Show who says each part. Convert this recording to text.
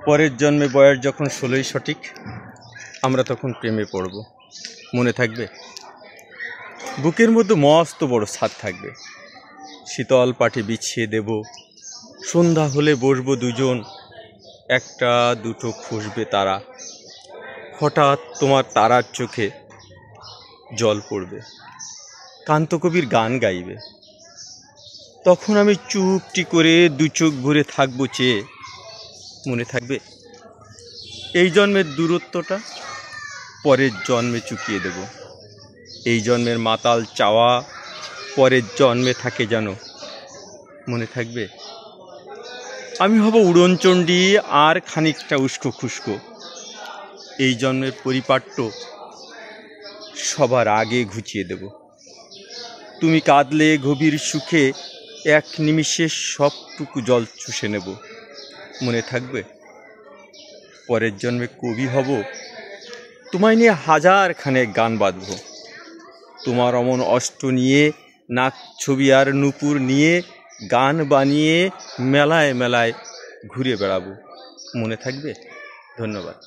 Speaker 1: পরের জন্মে বয়স যখন 16ই সঠিক, আমরা তখন প্রেমে পড়ব। মনে থাকবে? বুকের মধ্যে মস্ত বড় ছাদ থাকবে, শীতল পাটি বিছিয়ে দেব। সন্ধ্যা হলে বসবো দুজন, একটা দুটো ফুসবে তারা। হঠাৎ তোমার তারার চোখে জল পড়বে, কান্তকবির গান গাইবে। তখন আমি চুপটি করে দু চোখ ভরে থাকবো চেয়ে। মনে থাকবে? এই জন্মের দূরত্বটা পরের জন্মে চুকিয়ে দেব। এই জন্মের মাতাল চাওয়া পরের জন্মে থাকে যেন। মনে থাকবে? আমি হব উড়নচণ্ডী আর খানিকটা উস্কো খুস্কো। এই জন্মের পরিপাট্য সবার আগে ঘুচিয়ে দেব। তুমি কাঁদলে গভীর সুখে এক নিমিষে সবটুকু জল চুষে নেব। মনে থাকবে? পরের জন্মে কবি হব, তোমায় নিয়ে হাজার খানেক গান বাঁধব। তোমার অমন অষ্ট নিয়ে, নাক ছবি আর নূপুর নিয়ে গান বানিয়ে মেলায় মেলায় ঘুরে বেড়াবো। মনে থাকবে? ধন্যবাদ।